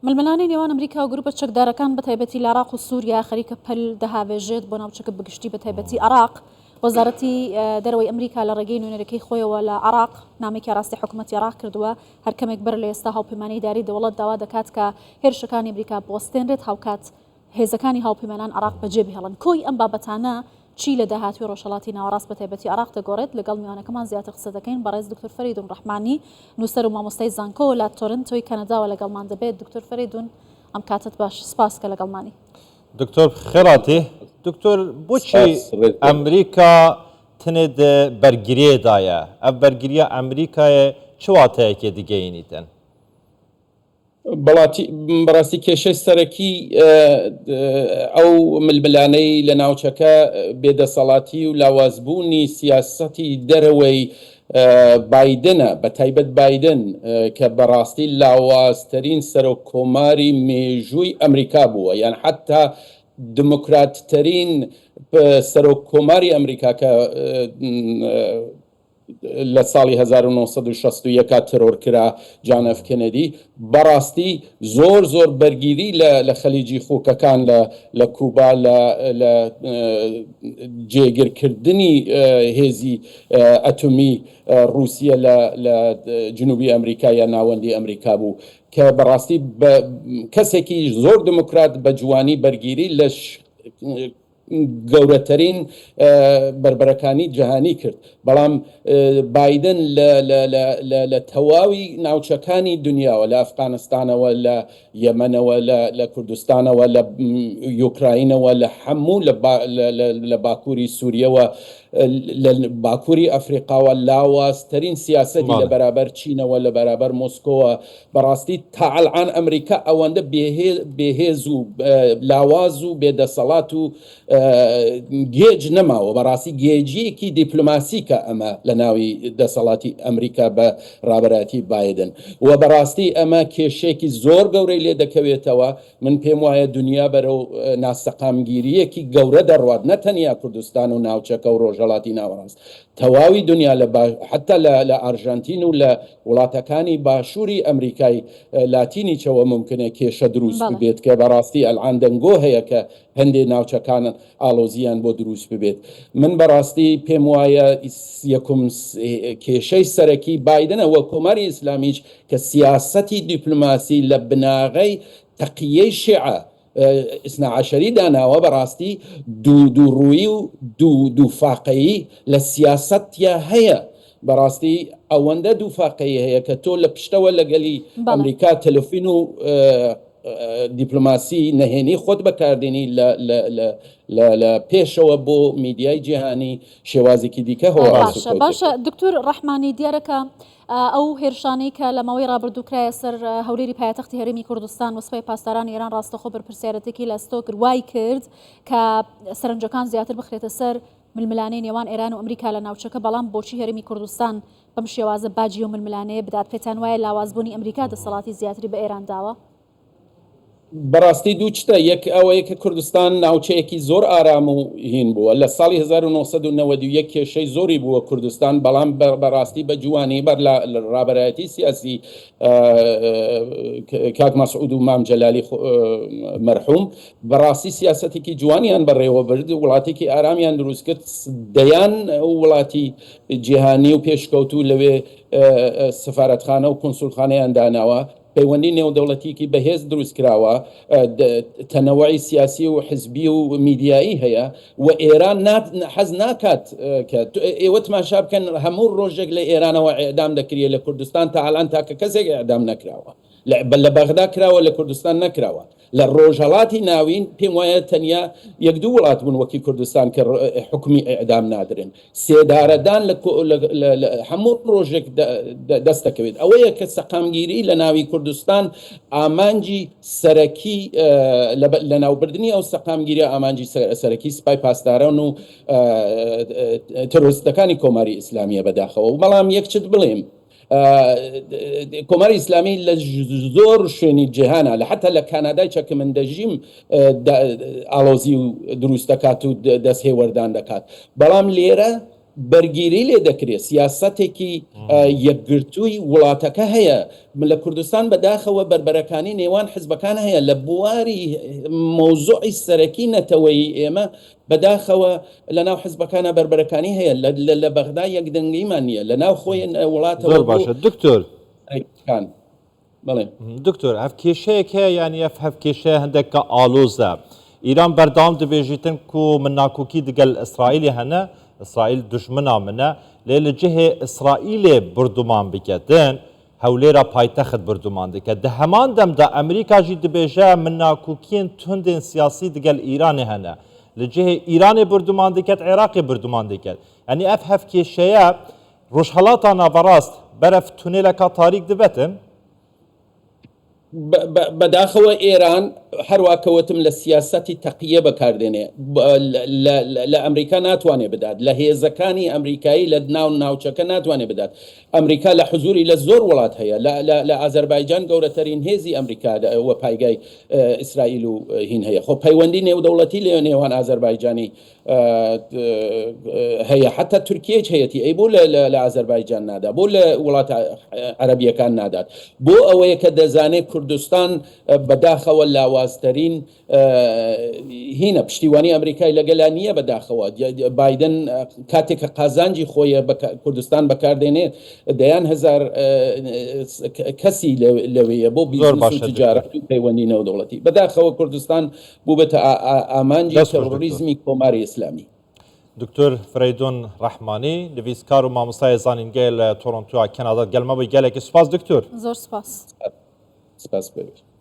ململانی نێوان ئەمریکا و گروپە چەکدارەکان بەتایبەتی لە عراق و سووریا خەریکە پەل دەهاوێژێت بۆ ناوچەکە بەگشتی بەتایبەتی عراق. وەزارەتی دەرەوەی ئەمریکا لە ڕێگەی نوێنەرەکەی خۆیەوە لە عراق نامێکی ڕاستی حکوومەتی عراق کردووە هەر کەمێک بەر لە ئێستا هاوپەیمانیی داری دەوڵەت داوا دەکات کە هێرشەکانی ئەمریکا بۆستێنرێت هاوکات هێزەکانی هاوپەیمانان عراق بەجێ بهێڵن. کۆی ئەم بابەتانە چی لە داهاتوی ڕۆژهەڵاتی ناوەڕاست بەتایبەتی عراق دەگۆڕێت؟ لەگەڵ میوانەکەمان زیاتر قسە دەکەین بەڕێز دکتۆر فەریدون ڕەحمانی نووسەر و مامۆستای زانکۆ لە تۆرنتۆی کەنەداوە لەگەڵمان دەبێت. دکتۆر فەریدون ئەم کاتت باش، سپاس کە لەگەڵمانی. دکتۆر خێراتی، دکتۆر بۆچی ئەمریکا تنێ بەرگریەدایە؟ ئەم بەرگریە ئەمریکایە چ واتایەکێ دیگەینیتن؟ بەڕاستی کێشەی سەرەکی ئەو ململانەی لە ناوچەکە بێدەسەڵاتی و لاوازبوونی سیاسەتی دەرەوەی بایدنە، بە تایبەت بایدن کە بەڕاستی لاوازترین سەرۆکۆماری مێژووی ئەمریکا بووە، یان حتا دموکراتترین سەرۆکۆماری ئەمریکا کە لە ساڵی 1961 ترۆر کرا جان ئەف کێنەدی، بەڕاستی زۆر بەرگیری لە خەلیجی خووکەکان لە کوبا لە جێگیرکردنی هێزی ئەتۆمی رووسیا لە جنوبی ئەمریکا یا ناوەندی ئەمریکا بوو کە بەڕاستی کەسێکی زۆر دموکرات بە جوانی بەرگیری لە گەورەترین بربەرەکانی جیهانی کرد. بەڵام بایدن لە تەواوی ناوچەکانی دنیاوە، لە ئەفغانستانەوە، لە یەمەنەوە، لە کوردستانەوە، لە یوکراینەوە، لە هەموو لە باکووری سووریەوە، لە باکووری ئەفریقاوە لاوازترین سیاسەتی لە بەرابەر چینەوە، لە بەرابەر مۆسکۆوە. بەڕاستی تا ئەلعان ئەمریکا ئەوەندە بێهێز و لاواز و بێدەسەڵات و گێج نەماوە. بەڕاستی گێجیەکی دیپلۆماسیکە ئەمە لە ناوی دەسەڵاتی ئەمریکا بە ڕابەراتی بایدن، و بەڕاستی ئەمە کێشێکی زۆر گەورەی لێ دەکەوێتەوە. من پێم وایە دنیا بەرەو ناسەقامگیریەکی گەورە دەڕوات، نەتەنیا کوردستان و ناوچەکە و ڕۆژهەڵاتی ناوەڕاست، تەواوی دنیا حتا لە ئارژەنتین و لە وڵاتەکانی باشووری ئەمریکای لاتینیچەوە ممکنە کێشە دروست ببێت کە بەڕاستی ئەلعان دەنگۆ هەیە کە هەندێک ناوچەکان ئالۆزیان بۆ دروست ببێت. من بەڕاستی پێم وایە یەکم کێشەی سەرەکی بایدنە وە کۆماری ئیسلامیش کە سیاسەتی دیپلۆماسی لە بناغەی تەقیەی شیعە ئیسنا عەشەری داناوە، بەڕاستی دووڕوویی و دووفاقەیی لە سیاسەتیا هەیە. بەڕاستی ئەوەندە دووفاقەیی هەیە کە تۆ لە پشتەوە لەگەلی ئەمریکا تەلەفین و دیپلۆماسی نەهێنی خۆت بەکاردێنی لە پێشەوە بۆ میدیای جیهانی شێوازێکی دیکە هەواڵ. باشە دکتۆر ڕەحمانی، دیارەکە ئەو هێرشانەی کە لە ماوەی ڕابردووکرایە سەر هەولێری پایتەختی هەرێمی کوردستان و سوپای پاسدارانی ئێران ڕاستەخۆ بەرپرسیارەتێکی لە ستۆ وای کرد کە سەرنجەکان زیاتر بخرێتە سەر ململانەی نێوان ئێران و ئەمریکا لە ناوچەکە. بەڵام بۆچی هەرێمی کوردستان بەم شێوازە باجی و ململانەیە بدات؟ پێتان وایە لاوازبوونی ئەمریکا دەسەڵاتی زیاتری بە ئێران داوە؟ بەڕاستی دوو چتە، یەک ئەوەیە کە کوردستان ناوچەیەکی زۆر ئارام و هین بووە. لە ساڵی 1991 کێشەی زۆری بووە کوردستان، بەڵام بەڕاستی بە جوانی بەر لە ڕابەرایەتی سیاسی کاک مەسعود و مام جەلالی مەرحوم بەڕاستی سیاسەتێکی جوانیان بەڕێوە برد، وڵاتێکی ئارامیان دروست کرد. دەیان وڵاتی جیهانی و پێشکەوتو لەوێ سفارەتخانە و کۆنسولخانەیان داناوە، پەیوەندی نێودەوڵەتیکی بەهێز دروست کراوە، تەنەوەعی سیاسی و حزبی و میدیایی هەیە، و ئێران حەز ناکات کە ئێوە تماشا بکەن هەموو ڕۆژێک لە ئێرانەوە ئێعدام دەکرێت، لە کوردستان تا ئەلان تاکە کەسێک ئێعدام نەکراوە، لە بەغدا کراوە، لە کوردستان نەکراوە. لە ڕۆژهەڵاتی ناوین پێم وایە تەنیا یەک دوو وڵات بوون وەکی کوردستان کە حکومی ئێعدام نادرن. سێدارەدان لە هەموو ڕۆژێک دەست دەکەوێت. ئەوەیە کە سەقامگیری لە ناوی کوردستان ئامانجی سەرەکی لە ناوبردننی ئەو سەقامگیری ئامانجی سەرەکی سپای پاسداران و تەرۆریستەکانی کۆماری ئیسلامیە بەداخەوە. بەڵام یەکچت بڵێم، کۆماری ئیسلامی لە زۆر شوێنی جیهانە، لە حتا لە کانادای چەکە من دەژیم ئالۆزی و دروست دەکات و دەست هێوەردان دەکات. بەڵام لێرە بەرگیری لێ دەکرێت سیاسەتێکی یەکگرتووی وڵاتەکە هەیە لە کوردستان بەداخەوە بربەرەکانی نێوان حزبەکان هەیە لە بواری مۆزوعی سەرەکی نەتەوەی ئێمە بەداخەوە لە ناو حزبەکانە بربەرەکانی هەیە لە بەغدا یەکدەنگیمان نییە لە ناو خۆی وڵاتەوە زۆر باشە دکتۆر بڵێ دکتۆر ئەف کێشەیەک هەیە یانی ئەف هەف کێشەیە هەندێککە ئالۆزە ئیران بەردەوام دەبێژیتن و من ناکۆکی دگەل ئیسرائیلی هەنە ئیسرائیل دژمنا منە لێ لە جهێ ئیسرائیلێ بردومان بکەتن هەولێرە پایتەخت بردومان دەکەت دە هەمان دەمدا ئەمریکاژی دەبێژە من ناکۆکیین توندên سیاسی دگەل ئیرانی هەنە لە جهێ ئیرانێ بردومان دەکەت عێراقی بردومان دەکەت ئەنی ئەف هەف کێشەیە ڕۆژهەڵاتە ناڤەڕاست بەرەف تونێلەکە تاریک دەبێتن بەداخەوە ئێران هەروواکەوتم لە سیاسەتی تەقیە بەکاردێنێ لە ئەمریکا ناتوانێ بدات لە هێزەکانی ئەمریکایی لە ناوچەکە ناتوانێ بدات ئەمریکا لە حزوری لە زۆر وڵات هەیە لە ئازەربایجان گەورەترین هێزی ئەمریکا وە پایگای ئیسرائیل و هین هەیە خۆ پەیوەندی نێودەوڵەتی لێ نێوان ئازەربایجانی هەیە حتا تورکیەش هەیەی ئەی بۆ لە ئازەربایجان نادا بۆ لە وڵات عەرەبیەکان نادات بۆ ئەوەیە کە دەزانێت کوردستان بەداخەوە لاوازترین هینە پشتیوانی ئەمریکای لەگەلا نییە بەداخەوە بایدن کاتێک کە قازانجی خۆیە کوردستان بەکاردێنێت دەیان هزار کەسی لەوەیە بۆ بیزنس و تجارەت و پەیوەندی نێودەوڵەتی بەداخەوە کوردستان بوو بێتە ئامانجی تەڕۆریزمی کۆماری ئیسلامی. دکتۆر فرەیدون ڕەحمانی نویسکار و مامۆستای زانینگەی لە تۆرۆنتۆ کەنادا گەلمە بۆی گەلێکی سوپاس دکتۆر زۆر سپاس. سپاس بەوێت.